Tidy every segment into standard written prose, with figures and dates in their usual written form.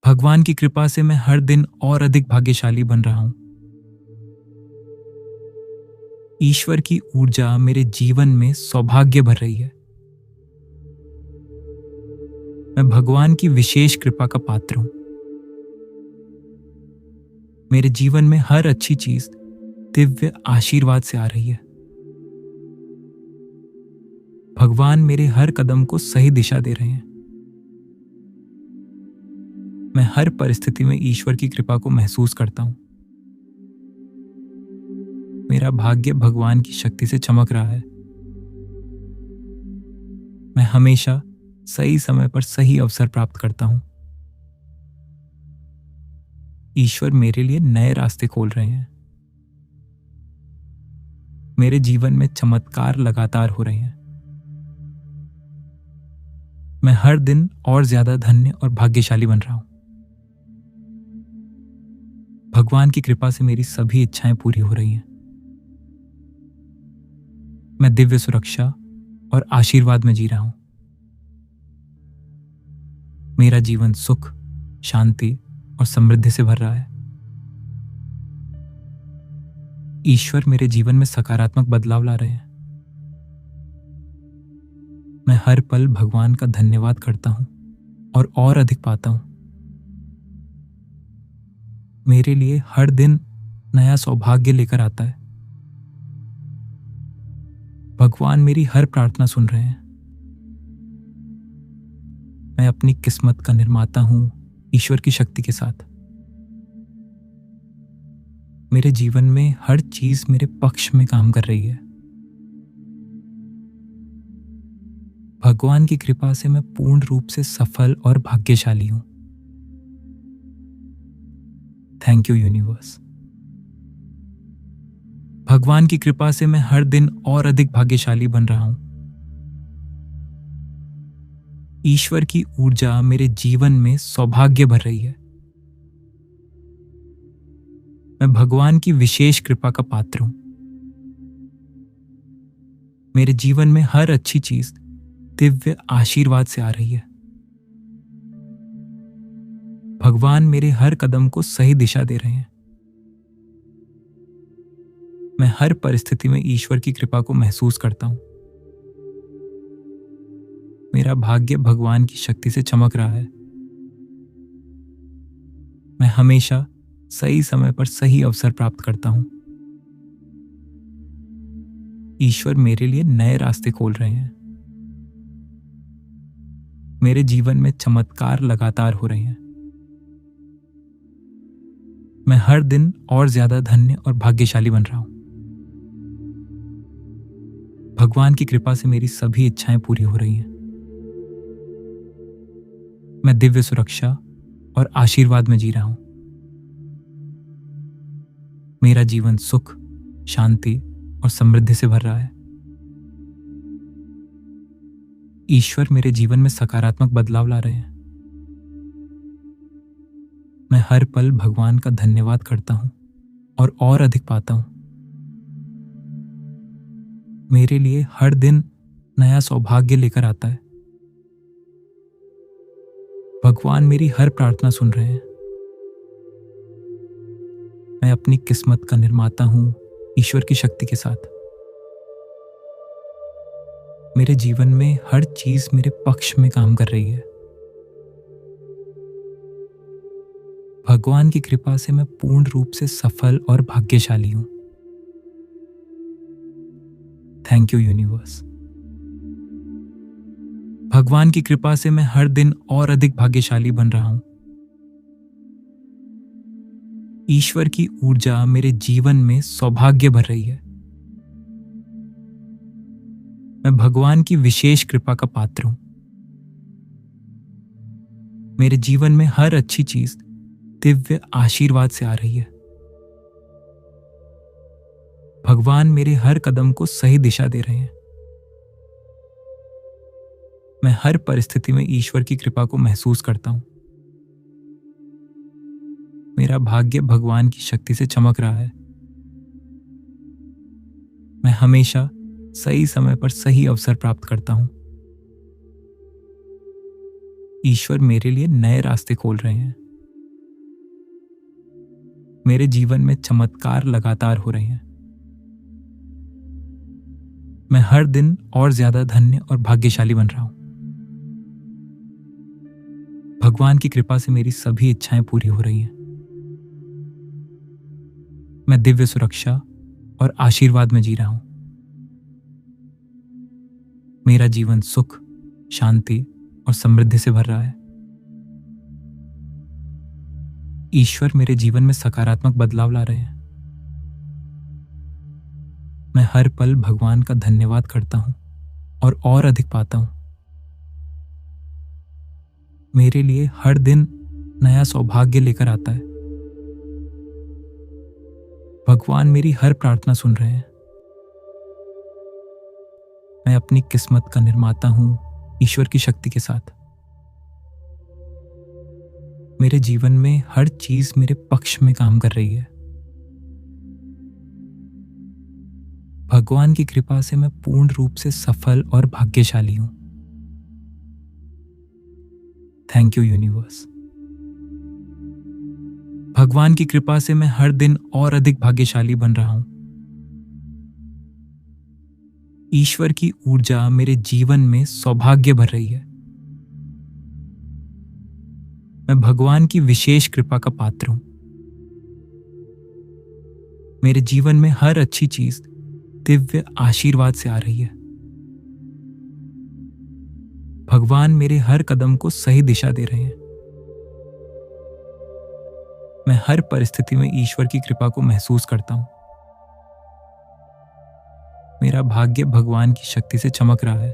भगवान की कृपा से मैं हर दिन और अधिक भाग्यशाली बन रहा हूं। ईश्वर की ऊर्जा मेरे जीवन में सौभाग्य भर रही है। मैं भगवान की विशेष कृपा का पात्र हूं। मेरे जीवन में हर अच्छी चीज दिव्य आशीर्वाद से आ रही है। भगवान मेरे हर कदम को सही दिशा दे रहे हैं। मैं हर परिस्थिति में ईश्वर की कृपा को महसूस करता हूं। मेरा भाग्य भगवान की शक्ति से चमक रहा है। मैं हमेशा सही समय पर सही अवसर प्राप्त करता हूं। ईश्वर मेरे लिए नए रास्ते खोल रहे हैं। मेरे जीवन में चमत्कार लगातार हो रहे हैं। मैं हर दिन और ज्यादा धन्य और भाग्यशाली बन रहा हूं। भगवान की कृपा से मेरी सभी इच्छाएं पूरी हो रही हैं। मैं दिव्य सुरक्षा और आशीर्वाद में जी रहा हूं। मेरा जीवन सुख, शांति और समृद्धि से भर रहा है। ईश्वर मेरे जीवन में सकारात्मक बदलाव ला रहे हैं। मैं हर पल भगवान का धन्यवाद करता हूं और अधिक पाता हूं। मेरे लिए हर दिन नया सौभाग्य लेकर आता है। भगवान मेरी हर प्रार्थना सुन रहे हैं। मैं अपनी किस्मत का निर्माता हूं ईश्वर की शक्ति के साथ। मेरे जीवन में हर चीज मेरे पक्ष में काम कर रही है। भगवान की कृपा से मैं पूर्ण रूप से सफल और भाग्यशाली हूं। Thank you universe. भगवान की कृपा से मैं हर दिन और अधिक भाग्यशाली बन रहा हूं। ईश्वर की ऊर्जा मेरे जीवन में सौभाग्य भर रही है। मैं भगवान की विशेष कृपा का पात्र हूं। मेरे जीवन में हर अच्छी चीज दिव्य आशीर्वाद से आ रही है। भगवान मेरे हर कदम को सही दिशा दे रहे हैं। मैं हर परिस्थिति में ईश्वर की कृपा को महसूस करता हूं। मेरा भाग्य भगवान की शक्ति से चमक रहा है। मैं हमेशा सही समय पर सही अवसर प्राप्त करता हूं। ईश्वर मेरे लिए नए रास्ते खोल रहे हैं। मेरे जीवन में चमत्कार लगातार हो रहे हैं। मैं हर दिन और ज्यादा धन्य और भाग्यशाली बन रहा हूं। भगवान की कृपा से मेरी सभी इच्छाएं पूरी हो रही हैं। मैं दिव्य सुरक्षा और आशीर्वाद में जी रहा हूं। मेरा जीवन सुख, शांति और समृद्धि से भर रहा है। ईश्वर मेरे जीवन में सकारात्मक बदलाव ला रहे हैं। मैं हर पल भगवान का धन्यवाद करता हूं और अधिक पाता हूं। मेरे लिए हर दिन नया सौभाग्य लेकर आता है। भगवान मेरी हर प्रार्थना सुन रहे हैं। मैं अपनी किस्मत का निर्माता हूं ईश्वर की शक्ति के साथ। मेरे जीवन में हर चीज मेरे पक्ष में काम कर रही है। भगवान की कृपा से मैं पूर्ण रूप से सफल और भाग्यशाली हूं। Thank you universe. भगवान की कृपा से मैं हर दिन और अधिक भाग्यशाली बन रहा हूं। ईश्वर की ऊर्जा मेरे जीवन में सौभाग्य भर रही है। मैं भगवान की विशेष कृपा का पात्र हूं। मेरे जीवन में हर अच्छी चीज दिव्य आशीर्वाद से आ रही है। भगवान मेरे हर कदम को सही दिशा दे रहे हैं। मैं हर परिस्थिति में ईश्वर की कृपा को महसूस करता हूं। मेरा भाग्य भगवान की शक्ति से चमक रहा है। मैं हमेशा सही समय पर सही अवसर प्राप्त करता हूं। ईश्वर मेरे लिए नए रास्ते खोल रहे हैं। मेरे जीवन में चमत्कार लगातार हो रहे हैं। मैं हर दिन और ज्यादा धन्य और भाग्यशाली बन रहा हूं। भगवान की कृपा से मेरी सभी इच्छाएं पूरी हो रही हैं। मैं दिव्य सुरक्षा और आशीर्वाद में जी रहा हूं। मेरा जीवन सुख, शांति और समृद्धि से भर रहा है। ईश्वर मेरे जीवन में सकारात्मक बदलाव ला रहे हैं। मैं हर पल भगवान का धन्यवाद करता हूं और अधिक पाता हूं। मेरे लिए हर दिन नया सौभाग्य लेकर आता है। भगवान मेरी हर प्रार्थना सुन रहे हैं। मैं अपनी किस्मत का निर्माता हूं ईश्वर की शक्ति के साथ। मेरे जीवन में हर चीज मेरे पक्ष में काम कर रही है। भगवान की कृपा से मैं पूर्ण रूप से सफल और भाग्यशाली हूं। Thank you universe. भगवान की कृपा से मैं हर दिन और अधिक भाग्यशाली बन रहा हूं। ईश्वर की ऊर्जा मेरे जीवन में सौभाग्य भर रही है। मैं भगवान की विशेष कृपा का पात्र हूं। मेरे जीवन में हर अच्छी चीज दिव्य आशीर्वाद से आ रही है। भगवान मेरे हर कदम को सही दिशा दे रहे हैं। मैं हर परिस्थिति में ईश्वर की कृपा को महसूस करता हूं। मेरा भाग्य भगवान की शक्ति से चमक रहा है।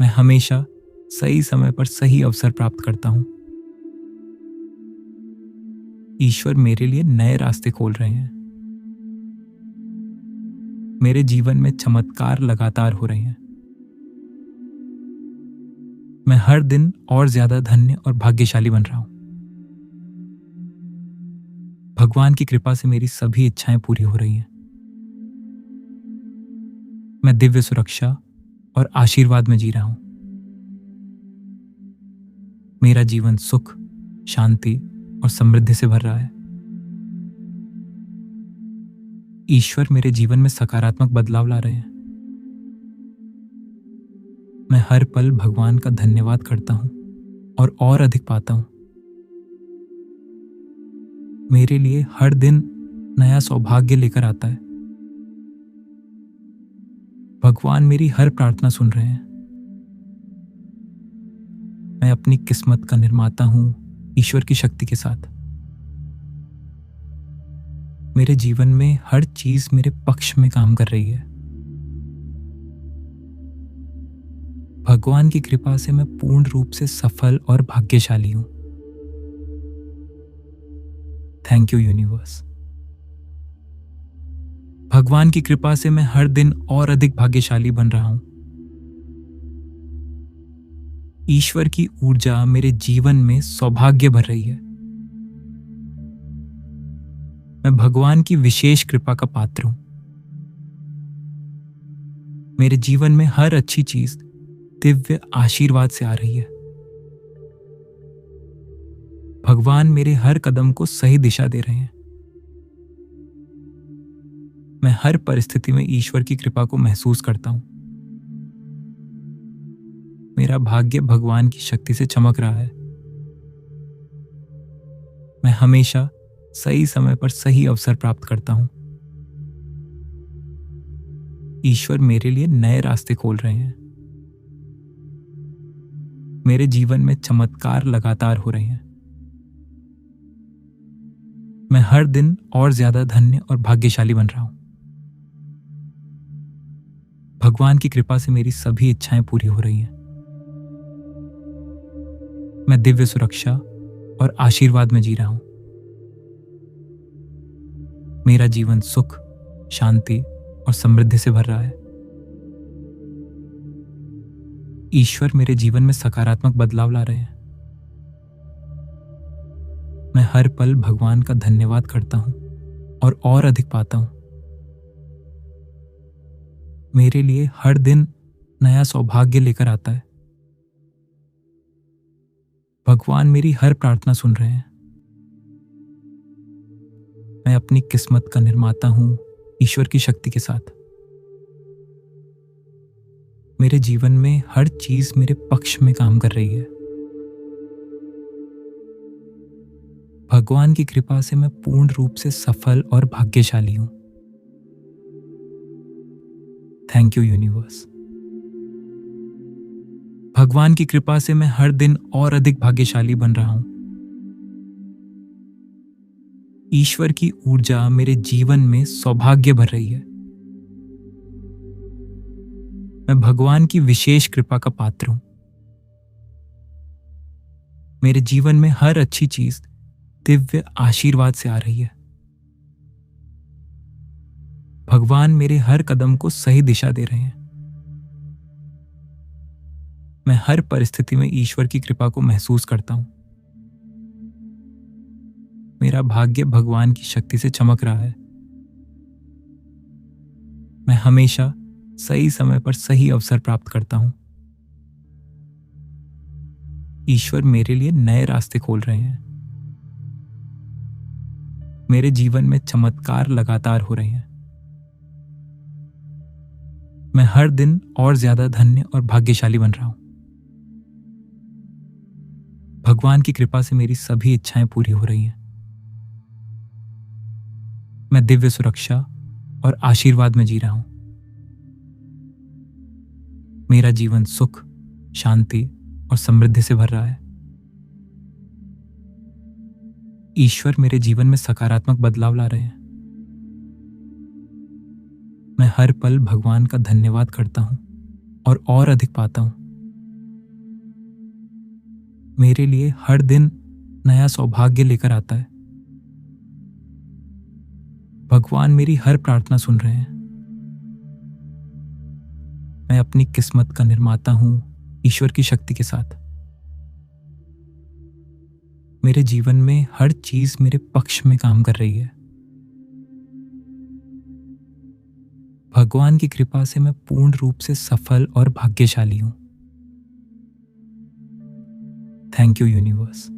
मैं हमेशा सही समय पर सही अवसर प्राप्त करता हूं। ईश्वर मेरे लिए नए रास्ते खोल रहे हैं। मेरे जीवन में चमत्कार लगातार हो रहे हैं। मैं हर दिन और ज्यादा धन्य और भाग्यशाली बन रहा हूं। भगवान की कृपा से मेरी सभी इच्छाएं पूरी हो रही हैं। मैं दिव्य सुरक्षा और आशीर्वाद में जी रहा हूं। मेरा जीवन सुख, शांति और समृद्धि से भर रहा है। ईश्वर मेरे जीवन में सकारात्मक बदलाव ला रहे हैं। मैं हर पल भगवान का धन्यवाद करता हूं और अधिक पाता हूं। मेरे लिए हर दिन नया सौभाग्य लेकर आता है। भगवान मेरी हर प्रार्थना सुन रहे हैं। मैं अपनी किस्मत का निर्माता हूं ईश्वर की शक्ति के साथ। मेरे जीवन में हर चीज मेरे पक्ष में काम कर रही है। भगवान की कृपा से मैं पूर्ण रूप से सफल और भाग्यशाली हूं। Thank you universe. भगवान की कृपा से मैं हर दिन और अधिक भाग्यशाली बन रहा हूं। ईश्वर की ऊर्जा मेरे जीवन में सौभाग्य भर रही है। मैं भगवान की विशेष कृपा का पात्र हूं। मेरे जीवन में हर अच्छी चीज दिव्य आशीर्वाद से आ रही है। भगवान मेरे हर कदम को सही दिशा दे रहे हैं। मैं हर परिस्थिति में ईश्वर की कृपा को महसूस करता हूं। मेरा भाग्य भगवान की शक्ति से चमक रहा है। मैं हमेशा सही समय पर सही अवसर प्राप्त करता हूं। ईश्वर मेरे लिए नए रास्ते खोल रहे हैं। मेरे जीवन में चमत्कार लगातार हो रहे हैं। मैं हर दिन और ज्यादा धन्य और भाग्यशाली बन रहा हूं। भगवान की कृपा से मेरी सभी इच्छाएं पूरी हो रही हैं। मैं दिव्य सुरक्षा और आशीर्वाद में जी रहा हूं। मेरा जीवन सुख, शांति और समृद्धि से भर रहा है। ईश्वर मेरे जीवन में सकारात्मक बदलाव ला रहे हैं। मैं हर पल भगवान का धन्यवाद करता हूं और अधिक पाता हूं। मेरे लिए हर दिन नया सौभाग्य लेकर आता है। भगवान मेरी हर प्रार्थना सुन रहे हैं। मैं अपनी किस्मत का निर्माता हूँ ईश्वर की शक्ति के साथ। मेरे जीवन में हर चीज मेरे पक्ष में काम कर रही है। भगवान की कृपा से मैं पूर्ण रूप से सफल और भाग्यशाली हूं। Thank you universe. भगवान की कृपा से मैं हर दिन और अधिक भाग्यशाली बन रहा हूं। ईश्वर की ऊर्जा मेरे जीवन में सौभाग्य भर रही है। मैं भगवान की विशेष कृपा का पात्र हूं। मेरे जीवन में हर अच्छी चीज दिव्य आशीर्वाद से आ रही है। भगवान मेरे हर कदम को सही दिशा दे रहे हैं। मैं हर परिस्थिति में ईश्वर की कृपा को महसूस करता हूं। मेरा भाग्य भगवान की शक्ति से चमक रहा है। मैं हमेशा सही समय पर सही अवसर प्राप्त करता हूं। ईश्वर मेरे लिए नए रास्ते खोल रहे हैं। मेरे जीवन में चमत्कार लगातार हो रहे हैं। मैं हर दिन और ज्यादा धन्य और भाग्यशाली बन रहा हूं। भगवान की कृपा से मेरी सभी इच्छाएं पूरी हो रही हैं। मैं दिव्य सुरक्षा और आशीर्वाद में जी रहा हूं। मेरा जीवन सुख, शांति और समृद्धि से भर रहा है। ईश्वर मेरे जीवन में सकारात्मक बदलाव ला रहे हैं। मैं हर पल भगवान का धन्यवाद करता हूं और अधिक पाता हूं। मेरे लिए हर दिन नया सौभाग्य लेकर आता है। भगवान मेरी हर प्रार्थना सुन रहे हैं। मैं अपनी किस्मत का निर्माता हूं ईश्वर की शक्ति के साथ। मेरे जीवन में हर चीज मेरे पक्ष में काम कर रही है। भगवान की कृपा से मैं पूर्ण रूप से सफल और भाग्यशाली हूं। Thank you universe.